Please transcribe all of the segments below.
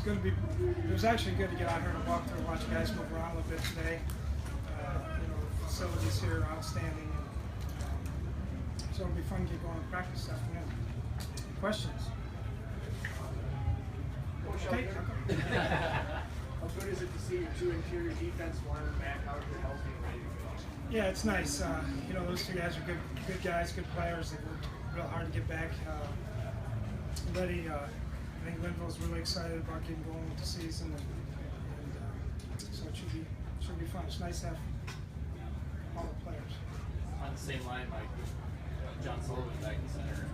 going to be. It was actually good to get out here and walk through and watch guys move around a little bit today. The facilities here are outstanding, so it'll be fun to get going and practice this afternoon. Questions? Okay. How good is it to see your two interior defense linemen back out here healthy and ready to go? Yeah, it's nice. Those two guys are good guys, good players. They worked real hard to get back ready. I think Linville's really excited about getting going with the season, and so it should be fun. It's nice to have all the players. On the same line, Mike, John Sullivan back in center.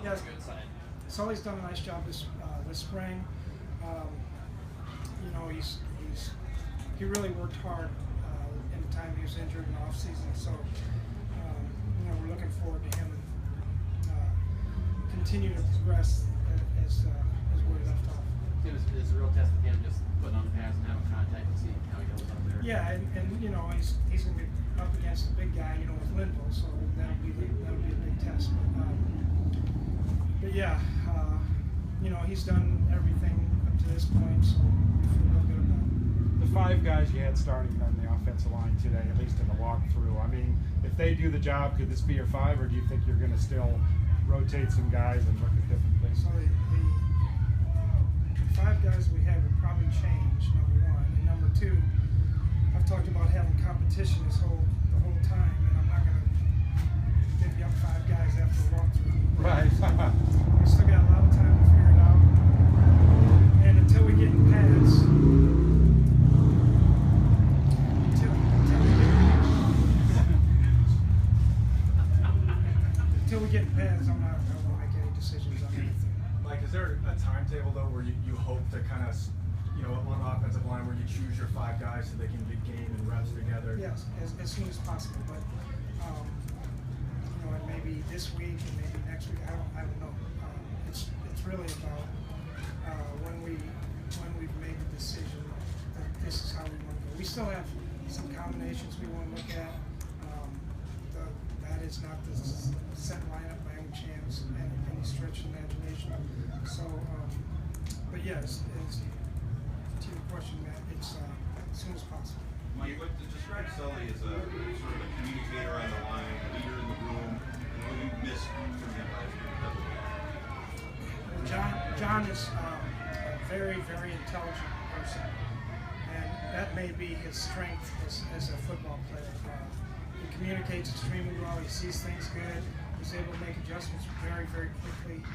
Yeah, That's a good sign. Sully's done a nice job this spring. He really worked hard in the time he was injured in the off season. So we're looking forward to him continue to progress as where he left off. It's a real test of him just putting on the pads and having contact and seeing how he goes up there. Yeah, and he's going to be up against a big guy, with Linville, so that'll be a big test. But yeah, he's done everything up to this point, so we feel real good about it. The 5 guys you had starting on the offensive line today, at least in the walkthrough, I mean, if they do the job, could this be your 5, or do you think you're going to still rotate some guys and look at different things? So the 5 guys we have will probably change, number 1. And number 2, I've talked about having competition the whole time, and I'm not going to give you up 5 guys after a walkthrough. Right. We still got a lot of time to figure it out. And until we get in pads, until we get in pads, I'm not going to make any decisions on anything. Mike, is there a timetable though where you hope to kind of, on the offensive line where you choose your 5 guys so they can get game and reps together? Yes, as soon as possible. But and maybe this week and maybe next week. I don't know. It's really about when we've made the decision that this is how we want to go. We still have some combinations we want to look at. That is not the set lineup by any chance, any stretch of imagination. So, but yes, to your question, Matt, it's as soon as possible. Mike, what to describe Sully as a sort of a communicator on the line, a leader in the room, and what you missed from him last year because of that? John is a very, very intelligent person, and that may be his strength as a football player. He communicates extremely well. He sees things good. He's able to make adjustments very, very quickly.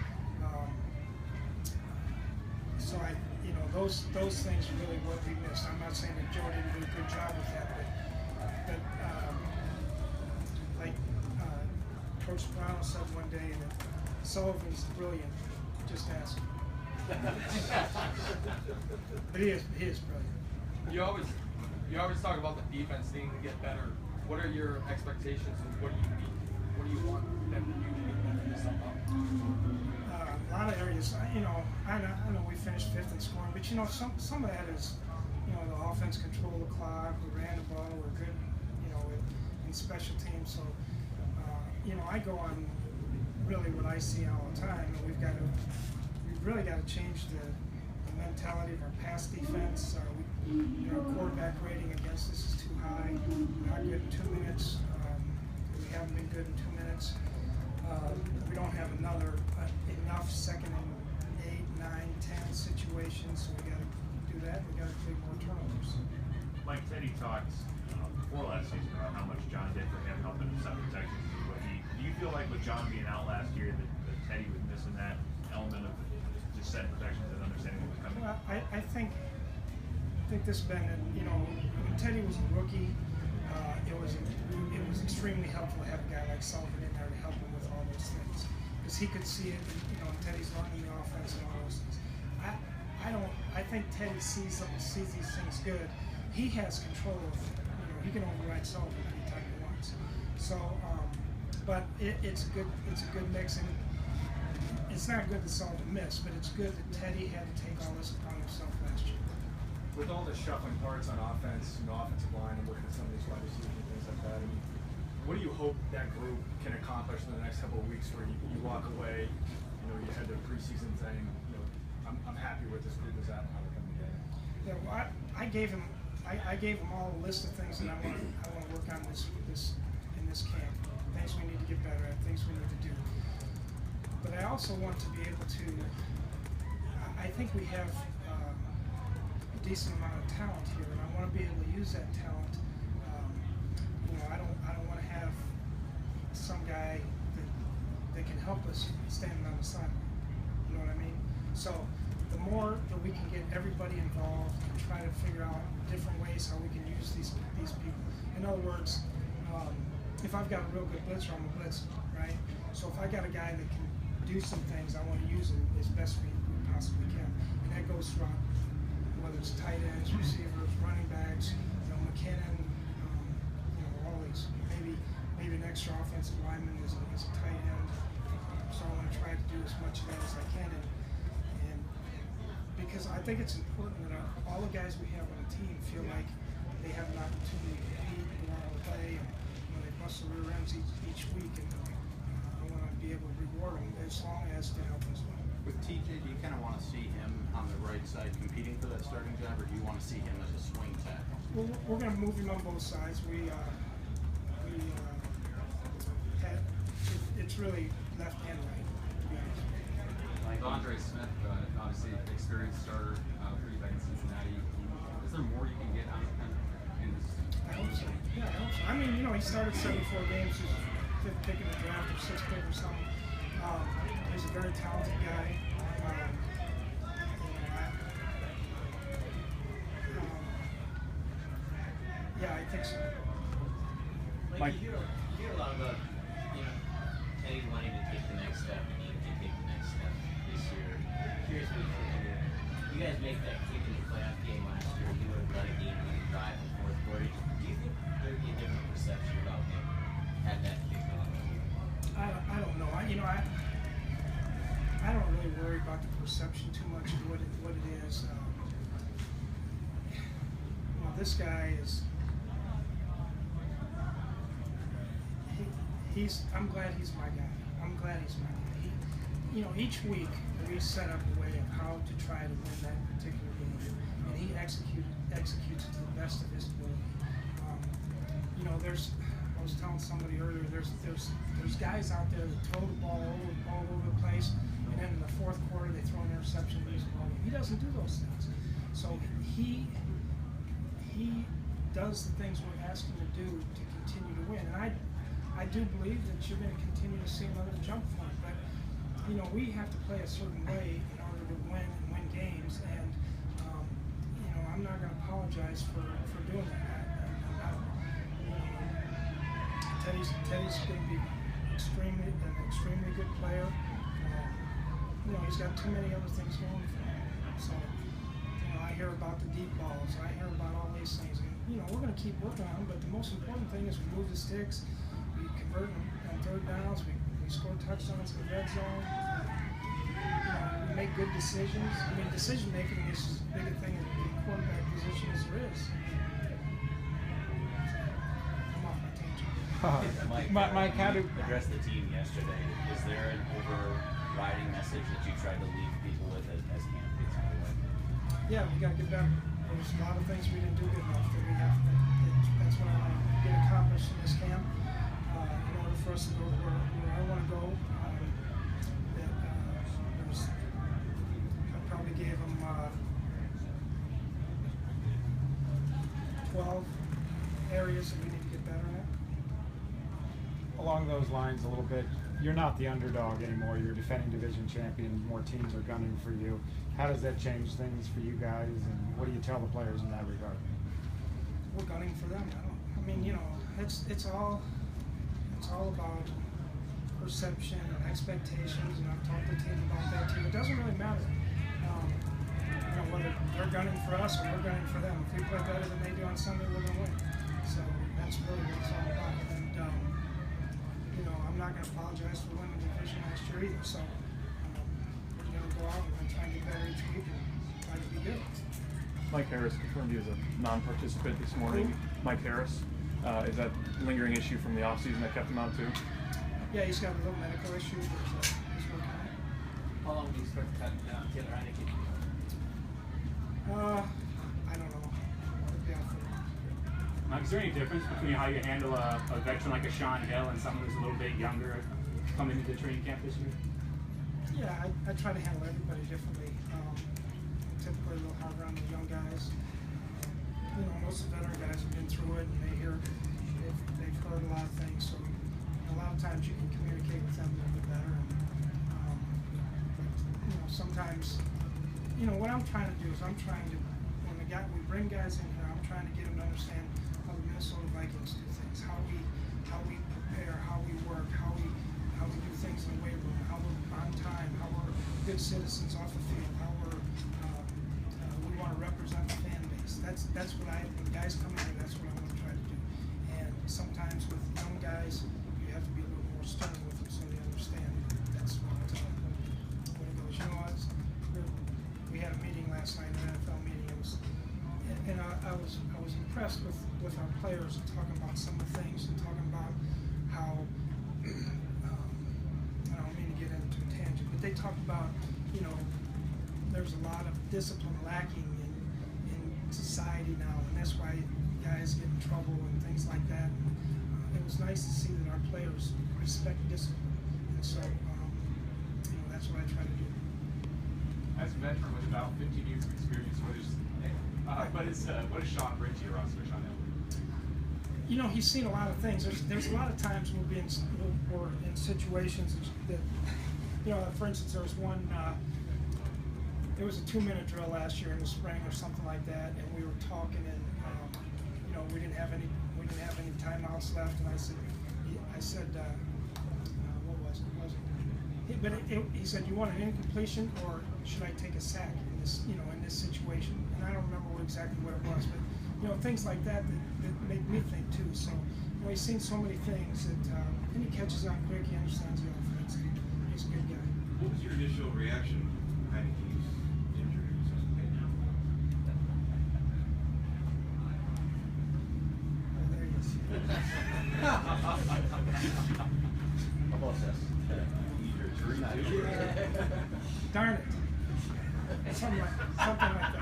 So those things are really what we missed. I'm not saying that Joe didn't do a good job with that, but like Coach Brown said one day that Sullivan's brilliant. Just ask him. But he is brilliant. You always talk about the defense needing to get better. What are your expectations and what do you want them to do to get better this summer? A lot of areas, I know we finished 5th in scoring, but some of that is, the offense control the clock, we ran the ball, we're good, in special teams. So, I go on really what I see all the time, and we've really got to change the mentality of our pass defense. Our quarterback rating against us is too high. We're not good in 2 minutes. We haven't been good in 2 minutes. We don't have enough 2nd and 8, 9, 10 situations, so we got to do that. We got to create more turnovers. Mike, Teddy talked before last season about how much John did for him, helping him set protections. Do you feel like with John being out last year that Teddy was missing that element of just setting protections and understanding what was coming? Well, I think this has been, when Teddy was a rookie, it was extremely helpful to have a guy like Sullivan in there to help him with all those things, because he could see it. Teddy's learning the offense and all those things. I think Teddy sees these things good. He has control of, he can override Sullivan anytime he wants. So, but it's a good mix, and it's not good that Sullivan missed, but it's good that Teddy had to take all this upon himself last year. With all the shuffling parts on offense, offensive line, and looking at some of these wide receivers and things like that, what do you hope that group can accomplish in the next couple of weeks where you walk away, you had the preseason saying, I'm happy with this group as that and how they're coming together. Yeah, well, I gave him all a list of things that I want to work on in this camp. Things we need to get better at, things we need to do. But I also want to be able to. I think we have a decent amount of talent here, and I want to be able to use that talent. I don't want to have some guy that can help us standing on the sideline. You know what I mean? So the more that we can get everybody involved and try to figure out different ways how we can use these people. In other words, if I've got a real good blitzer, I'm a blitzer, right? So if I got a guy that can do some things, I want to use him as best we possibly can. And that goes throughout, whether it's tight ends, receivers, running backs, McKinnon, all these. Maybe an extra offensive lineman is a tight end. So I want to try to do as much of that as I can. And because I think it's important that all the guys we have on the team feel like they have an opportunity to compete, go out and play, and they bust their rear ends each week. And I want to be able to reward them as long as to help us win. With TJ, do you kind of want to see him on the right side competing for that starting job, or do you want to see him as a swing tackle? Well, we're going to move him on both sides. It's really left and right, to be honest. Like Andre Smith, obviously experienced starter for you back in Cincinnati. Is there more you can get out of him? I hope so. Yeah, I hope so. I mean, he started 74 games. He was fifth pick in the draft or sixth pick or something. He's a very talented guy. Yeah, I think so. Like you hear a lot about, Teddy wanting to take the next step and needing to take the next step this year. Curious what you think. You guys make that kick in the playoff game last year. He would have led a game-winning drive in the fourth quarter. Do you think there'd be a different perception about him had that kick on? I don't know. I don't really worry about the perception too much of what it is. This guy is. I'm glad he's my guy. I'm glad he's my guy. Each week we set up a way of how to try to win that particular game, and he executes it to the best of his ability. I was telling somebody earlier, there's guys out there that throw the ball all over the place, and then in the fourth quarter they throw an interception and lose the ball. He doesn't do those things. So he does the things we're asking him to do to continue to win. And I do believe that you're going to continue to see another jump point, but we have to play a certain way in order to win and win games, and I'm not going to apologize for doing that. Teddy's going to be an extremely good player. He's got too many other things going for him. So I hear about the deep balls, I hear about all these things, and we're going to keep working on them. But the most important thing is we move the sticks. We convert them on third downs. We score touchdowns in the red zone. We make good decisions. I mean, decision making is as big a thing in the quarterback position as there is. I'm off my tangent. Mike, how to address the team yesterday? Is there an overriding message that you tried to leave people with as candidates on the way? Yeah, we got to get better. There's a lot of things we didn't do good enough that we have. That's what I want to get accomplished in this camp. In order for us to go where I want to go, I probably gave them 12 areas that we need to get better at. Along those lines a little bit, you're not the underdog anymore. You're defending division champion. More teams are gunning for you. How does that change things for you guys, and what do you tell the players in that regard? We're gunning for them. It's all about perception and expectations, and I've talked to the team about that too. It doesn't really matter, whether they're gunning for us or we're gunning for them. If we play better than they do on Sunday, we're going to win. So that's really what it's all about. And I'm not going to apologize for winning the division last year either. So we're going to go out and try and get better each week and try to be good. Mike Harris confirmed you as a non-participant this morning. Mike Harris, is that lingering issue from the offseason that kept him out too? Yeah, he's got a little medical issue, but he's working on it. How long do you expect Taylor Heineke to be? I don't know. Yeah, Is there any difference between how you handle a veteran like a Sean Hill and someone who's a little bit younger coming into the training camp this year? yeah, I try to handle everybody differently. Typically a little harder on the young guys. You know, most of the veteran guys have been through it and they've heard a lot of things. So a lot of times you can communicate with them a little bit better. And, you know, sometimes, you know, what I'm trying to do is when we bring guys in here, I'm trying to get them to understand how the Minnesota Vikings do things, how we prepare, how we work, how we do things in the weight room, how we're on time, how we're good citizens off the field, how we want to represent the fan base. That's what when guys come in here, that's what I want to try to do. And sometimes with young guys, you have to be a little more stern with them so they understand. That's what it goes. You know, we had a meeting last night, an NFL meeting. And I was impressed with our players and talking about some of the things and talking about how I don't mean to get into a tangent, but they talk about, you know, there's a lot of discipline lacking in society now, and that's why guys get in trouble and things like that. And, it was nice to see that our players respect discipline, and so you know, that's what I try to do. As a veteran with about 15 years of experience, what does Sean bring to your roster, Sean Hill? You know, he's seen a lot of things. There's a lot of times we're in situations that, you know, for instance, there was one. It was a 2-minute drill last year in the spring or something like that, and we were talking, and you know, we didn't have any timeouts left, and I said, what was it? He said, you want an incompletion, or should I take a sack in this situation? And I don't remember exactly what it was, but you know, things like that make me think too. So, you know, he's seen so many things that, and he catches on quick. He understands the offense. He's a good guy. What was your initial reaction to Heineke's injury? Oh, there he is. Darn it. Something like that.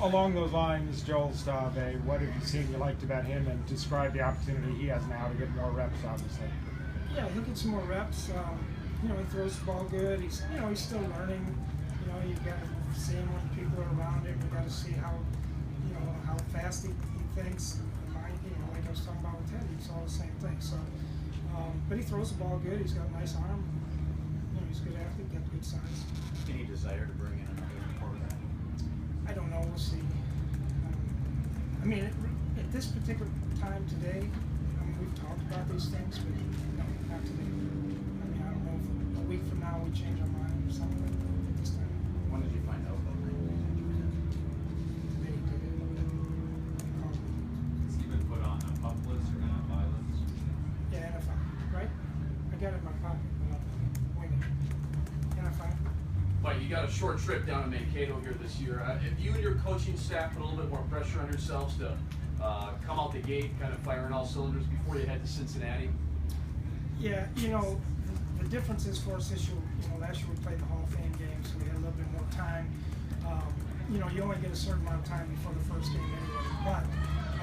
Along those lines, Joel Stave, what have you seen you liked about him, and describe the opportunity he has now to get more reps, obviously? Yeah, he'll get some more reps. You know, he throws the ball good. He's still learning. You know, you've got to see him when people are around him. You've got to see how fast he thinks. You know, like I was talking about with Ted, it's all the same thing. So, but he throws the ball good. He's got a nice arm. You know, he's a good athlete. Got good size. Any desire to bring in another quarterback? I don't know. We'll see. I mean, at this particular time today, I mean, we've talked about these things, but no, not today. I mean, I don't know if a week from now we change our mind or something. At this time. When did you find out about Heineke's injury? Today, Has he been put on a pup list or NFI list? yeah, NFI, right? I got it in my pocket. Wing it. NFI. But you got a short trip down to Mankato here this year. If you and your coaching staff put a little bit more pressure on yourselves to come out the gate, kind of firing all cylinders before you head to Cincinnati? Yeah, you know, the difference is for us this year, you know, last year we played the Hall of Fame game, so we had a little bit more time. You know, you only get a certain amount of time before the first game anyway. But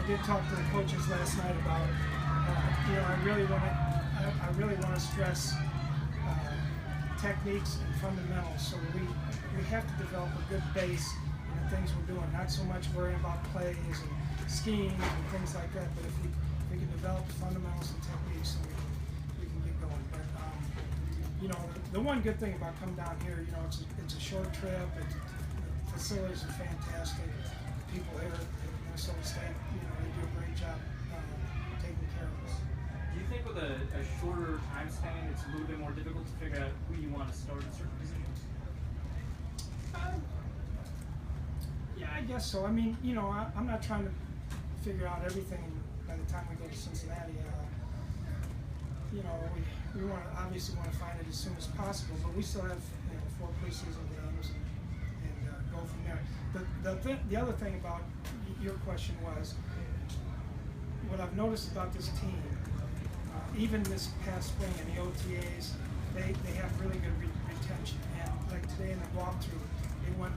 I did talk to the coaches last night about, you know, I really want to stress techniques and fundamentals. So we have to develop a good base in the things we're doing. Not so much worrying about plays and schemes and things like that, but if we can develop the fundamentals and techniques, then we can get going. But you know, the one good thing about coming down here, you know, it's a short trip. The facilities are fantastic. The people here at Minnesota State, you know, they do a great job taking care of us. Do you think with a shorter time span, it's a little bit more difficult to figure out who you want to start in certain positions? Yeah, I guess so. I mean, you know, I'm not trying to figure out everything by the time we go to Cincinnati. You know, we obviously want to find it as soon as possible, but we still have 4 preseason games and go from there. The other thing about your question was, what I've noticed about this team, even this past spring in the OTAs, they have really good today in the walkthrough. It went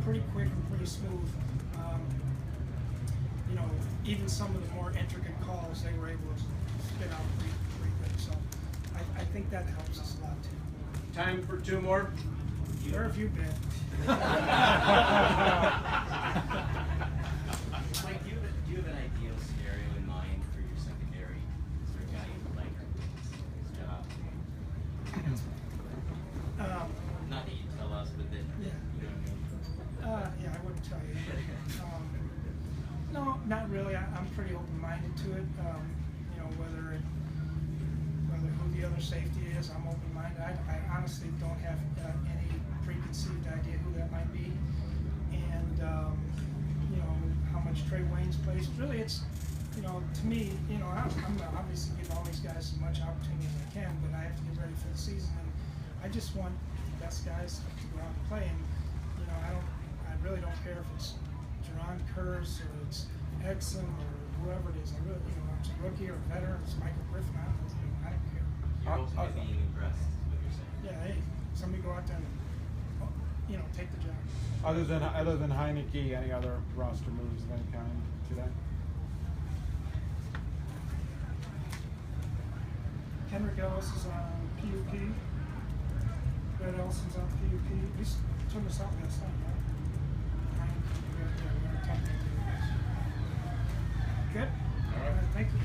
pretty quick and pretty smooth. You know, even some of the more intricate calls they were able to spit out pretty good. So I think that helps us a lot too. Time for two more. Where have you been? Mike, do you have an ideal scenario in mind for your secondary? Is there a guy you would like his job? Not that you tell us, but then Yeah. you know what I mean? Yeah, I wouldn't tell you. No, not really. I'm pretty open-minded to it. You know, whether who the other safety is, I'm open-minded. I honestly don't have any preconceived idea who that might be, and you know how much Trey Waynes plays. Really, it's, you know, to me, you know, I'm gonna obviously give all these guys as much opportunity as I can, but I have to get ready for the season, and I just want the best guys to go out and play. And you know, I really don't care if it's Jerron Curse or it's Exum or whoever it is. I really, you know, if it's a rookie or a veteran, it's Michael Griffin. I don't care. You're open to being impressed, is what you're saying. Yeah, hey, somebody go out there and, you know, take the job. Other than Heineke, any other roster moves of any kind today? Kendrick Ellis is on PUP. Red Elson's on PUP. We took this out last night, right? Heineke, we were talking about it. Good? All right, thank you.